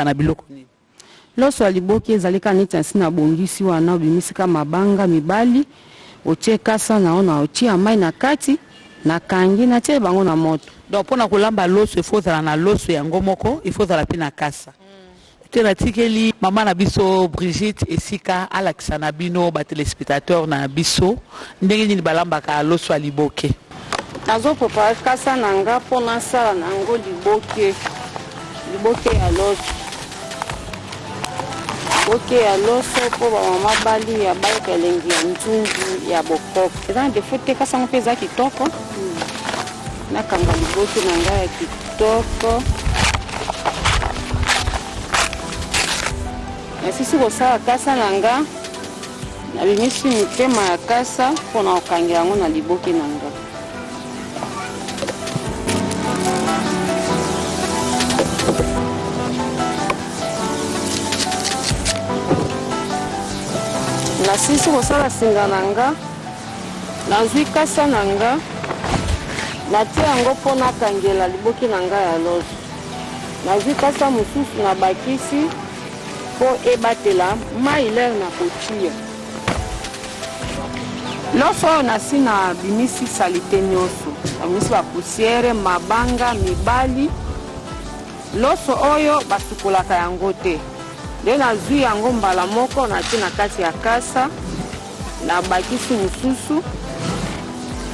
na biloko nini? Loso ya liboke ezalika neti asina bongisi wana bimisi kama mabanga mibali otie kasa naona otie mai na kati na kangi na tie bango na moto. Donc pona kolamba loso il faut na loso yango moko, il faut la pina kasa. Tena tikeli mama na biso Brigitte esika alakisa na bino ba téléspectateurs na biso ndenge nini balamba ka loso ya liboke. Nazo préparer kasa nanga pona sala nango liboke ya loso. Liboke ya loso po ba mama bali ya baika lengi ya njungu ya bokoko. Eza defote kasa ngo peza kitoko. Na kanga liboke nanga ya kitoko. Na sisi kosala kasa nanga na bimisi mitema ya kasa pona okangela yango na liboke nanga. Na sisi kosala singa nanga nazwi kasa nanga natia yango pona kangela liboke nanga ya loso. Nazwi kasa mosusu na bakisi po ebatela mai ler na kotia. Loso oyo nasi na bimisi salite nyonso. Bimisi ba poussière, mabanga, mibali. Loso oyo basukolaka yango te. Nde nazwi yango mbala moko natie na kati ya kasa na bakisi mosusu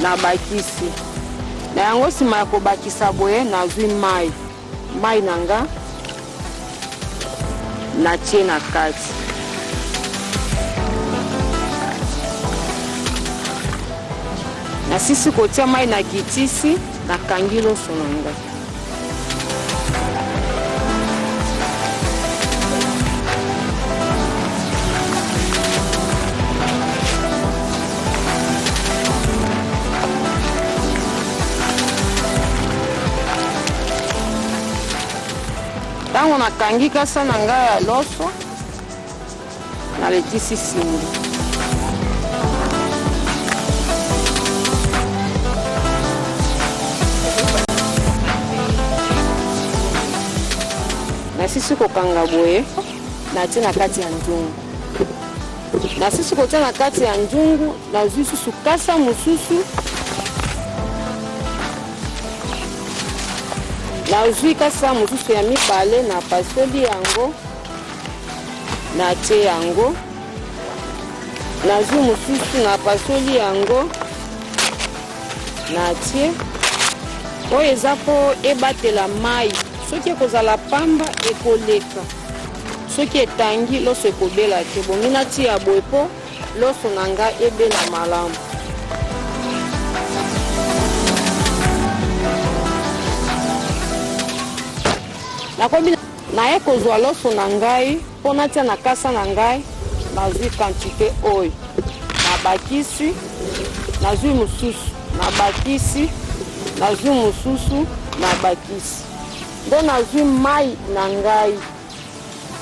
na bakisi. Na yango sima ya kobakisa boye nazwi mai nanga natie na kati. Na sisi kotia mai na kitisi na kangi loso nanga. Tango nakangi kasa nanga ya loso naletisi singi. Na sisi kokanga boye natie na kati ya njungu. Na sisi kotia na kati ya njungu nazwi susu kasa mosusu. Nazwi kasa mosusu ya mibale na pasoli yango natie yango. Nazwi mosusu na pasoli yango natie. Oyo eza po ebatela mai. Soki ekozala pamba ekoleka. Soki etangi loso ekobela te. Bongi natia boye po loso nanga ebela malamu. Nakobi naye kozwa loso na ngai po natia na kasa na ngai nazwi quantité oyo. Nabakisi nazwi mosusu nabakisi nazwi mosusu nabakisi. Ndo nazwi mai na ngai.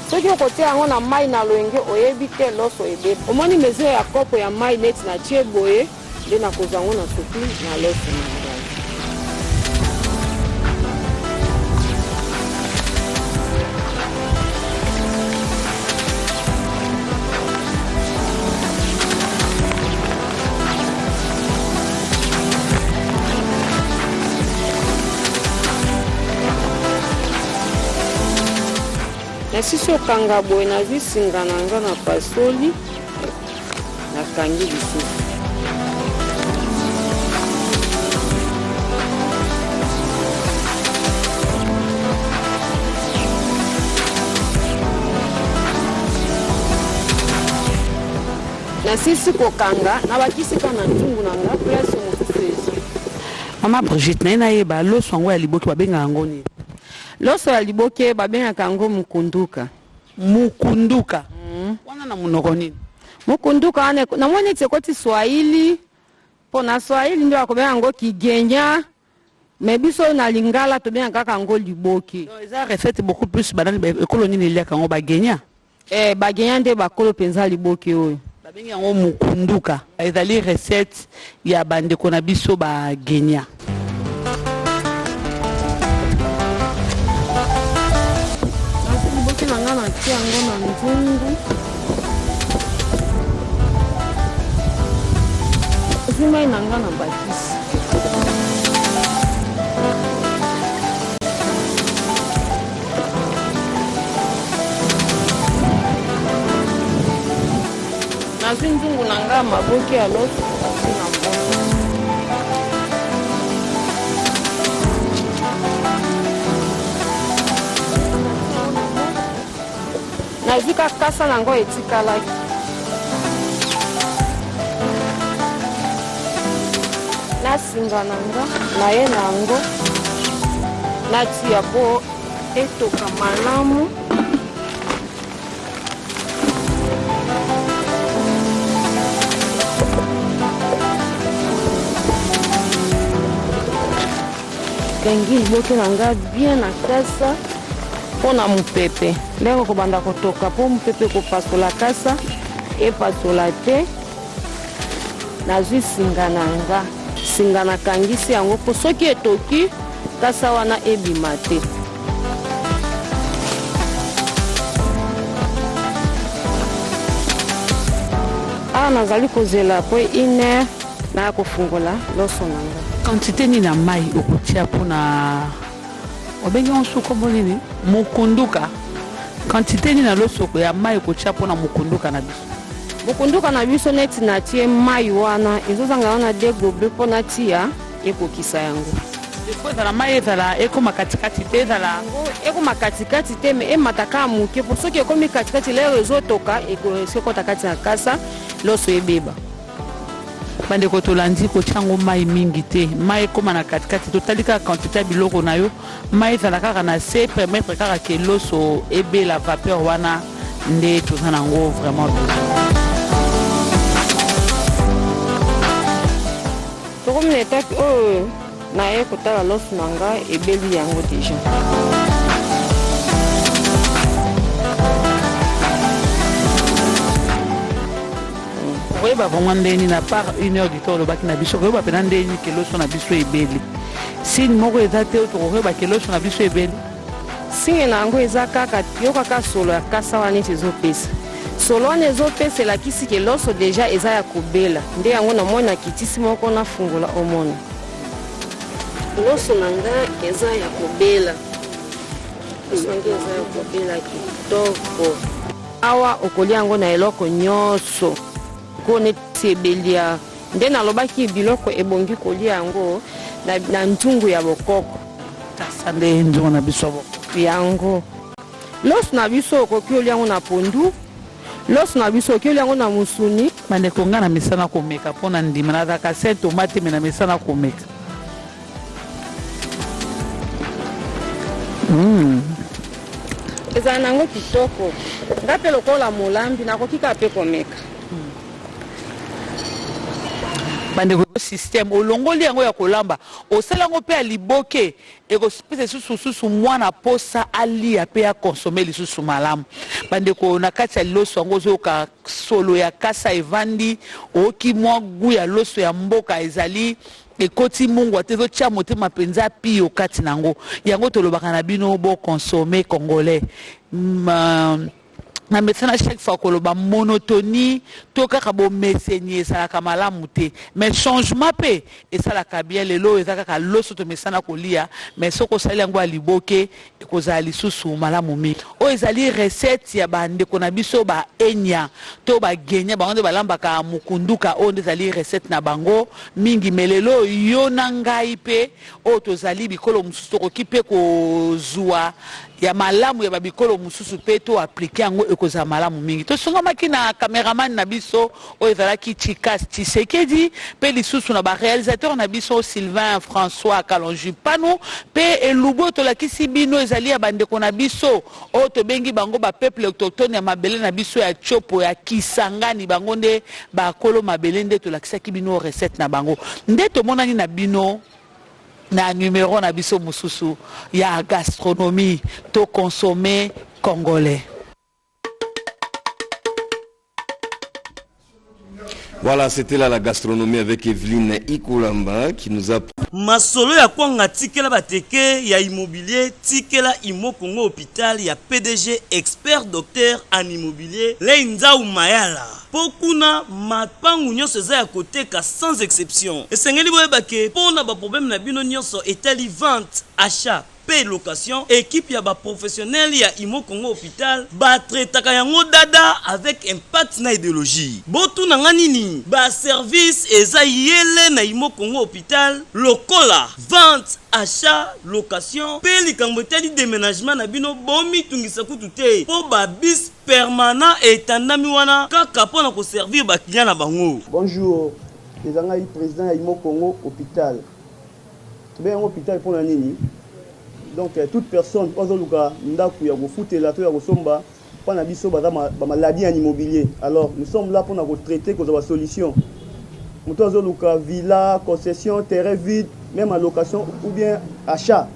Soki okotia yango na mai na loenge oyebi te loso ebeba. Omoni mesure ya kopo ya mai neti na tie boye nde nakozwa yango na sopi na loso na ngai. Na sisi okanga boye nazwi singa nanga na pasoli nakangi lisusu. Na sisi kokanga na bakisi kana ntungu nanga place mosusu eza. Mama Brigitte na yeba loso yango ya liboke babenga yango nini? Loso ya liboke babengaka yango mukunduka. Mukunduka. Wana na munoko nini? Mukunduka ane na moni tekoti Swahili. Pona Swahili ndio akobenga yango kigenya. Mebiso na lingala tobenga kaka yango liboke. Donc eza recette beaucoup plus banani ekolo nini lia kango bagenya? Bagenya nde bakolo penza liboke oyo. Babenga yango mukunduka. Ezali recette ya bandeko na biso bagenya. natia yango na nzungu. Zima inanga na bakisi. Nazwi nzungu nanga maboke ya loso na mbongo. Nazwi kasa nango etikalaki. Nasinga nanga na ye nango natia po etoka malamu. Kengi liboke nanga bien na kasa pona mupepe. Lero kobanda kotoka po mupepe kopasola kasa epasola te. Nazwi singa nanga. Singa na kangisi yango po soki etoki kasa wana ebima te. Nazali kozela po 1 heure na kofungola loso nanga. Quantité ni na mai okutia pona obengi onsu kombo nini mukunduka. Quantité ni na loso ya mai okutia pona mukunduka na biso. Mukunduka na biso neti natie mai wana ezozanga wana degobe pona tia ekokisa yango. Ifo ezala mai ezala ekoma katikati te ezala ekoma katikati te me emataka muke po soki ekomi katikati lero ezotoka ekota kati na kasa loso ebeba. Bandeko tolandi kochango mai mingi te mai ekoma na katikati totalika quantité biloko na yo mai ezala kaka na se permettre kaka ke loso ebela vapeur wana nde toza nango vraiment tokomi na etaki oyo naye kotala loso na nga ebeli yango deja. koyeba vraiment ndeni na part 1 heure du temps lobaki na biso koyeba pena ndeni ke loso na biso ebeli sini moko eza te tokoyeba ke loso na biso ebeli. Singe na yango eza kaka yo kaka solo ya kasa wana eti ezopesa solo wana ezopesa elakisi ke loso deja eza ya kobela nde yango namoni na kitisi moko nafungola omona loso na nga eza ya kobela. Loso na nga eza ya kobela kitoko. Awa okolia yango na eloko nyonso koneti ebelia nde nalobaki biloko ebongi kolia yango na nzungu ya bokoko. Tasa nde nzungu na biso yango. Loso na biso okoki olia yango na pondu. Loso na biso okoki olia yango na musuni. Bandeko nga na misana komeka mpona ndima nazaka se tomate me na misana komeka. Eza nango kitoko. Nga pe lokola molambi nakokika pe komeka. Bandeko système olongoli yango ya kolamba osalango pe aliboke ekopesa susu mwana posa alia pe ya consommer lisusu malamu. Bandeko na kati ya loso yango zoka solo ya kasa evandi oki mwa gu ya loso ya mboka ezali ekoti mungu atezo tia motema penza pio kati nango yango tolobaka na bino bo consommer congolais. Na médecin chaque fois koloba monotonie to kaka bo mesenye sala kamalamu te mais changement pe et sala kabia lelo ezaka ka loso to mesana kolia mais soko sali yango aliboke ekozali susu malamu mi o ezali recette ya bande kona biso ba enya to ba genya bango ba lamba ka mukunduka o ezali recette na bango mingi melelo yo na ngai pe o tozali bikolo mususu ko kipe ko zua ya malamu ya babikolo mususu pe to appliquer yango ekoza malamu mingi to songa makina cameraman na biso o ezalaki Chikas Tshisekedi pe lisusu na ba réalisateur na biso Sylvain François Kalonji Pano pe elubo to lakisi bino ezali ya bandeko na biso o to bengi bango ba peuple autochtone ya mabele na biso ya chopo ya Kisangani bango nde ba kolo mabele nde to lakisaki bino recette na bango nde to monani na bino na numéro na biso mususu ya gastronomie to consommer congolais. Voilà, c'était là la gastronomie avec Evelyne Ikolamba qui nous a masolo ya kwanga tikela bateke ya immobilier tikela Imo Congo hôpital ya PDG expert docteur en immobilier Leinza Umayala. Pokuna mapangu nyonso eza ya koteka sans exception. Esengeli boyebake pona ba problème na bino nyonso etali vente, achat, paie location, équipe ya ba professionnel ya Imo Congo hôpital ba traitaka yango dada avec impact na idéologie. Botu na nganini ba service eza yele na Imo Congo hôpital lokola vente, achat, location, paie likambo etali déménagement na bino bomi tungisa kutu te po ba bis permanent etandami wana kaka pona ko servir ba client na bango. Bonjour, les angai président ya Imo Congo hôpital. Tube yango hôpital pona nini? Donc toute personne ozoluka ndaku ya kofutela to ya kosomba pana biso baza ba maladie en immobilier. Alors nous sommes là pour nous traiter cause de solution. Nous ozoluka villa, concession, terrain vide, même en location ou bien achat.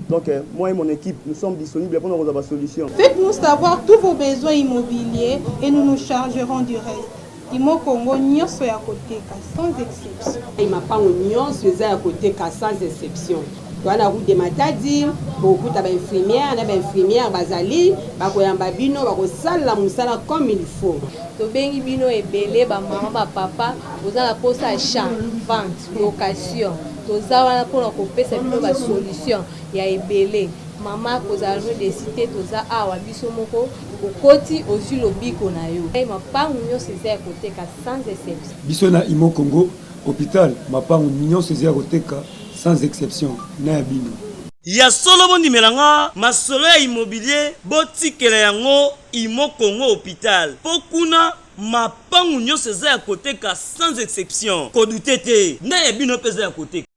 Donc moi et mon équipe nous sommes disponibles pour nous avoir solution. Faites-nous savoir tous vos besoins immobiliers et nous nous chargerons du reste. Imo Congo nyonso ya koteka sans exception. Mapango nyonso eza ya koteka sans exception. Wana route de Matadi, beaucoup d'infirmières, d'infirmières bazali, bakoyamba bino, bakosala musala comme il faut. Tobengi bino ebele ba maman ba papa, ozala posa achat, vente, location. Toza wana pona kopesa bino ba solution ya ebele. Mama kozala de cité toza awa biso moko okoti ozu lobiko na yo. Mapango nyonso eza koteka sans exception. Biso na Imo Congo hôpital, mapango nyonso eza koteka sans exception na bino. Ya solo bondi melanga masolo ya immobilier botikela yango Imo Congo hôpital. Pokuna mapangu nyonso eza ya koteka sans exception. Kodutete na ya bino peza ya koteka.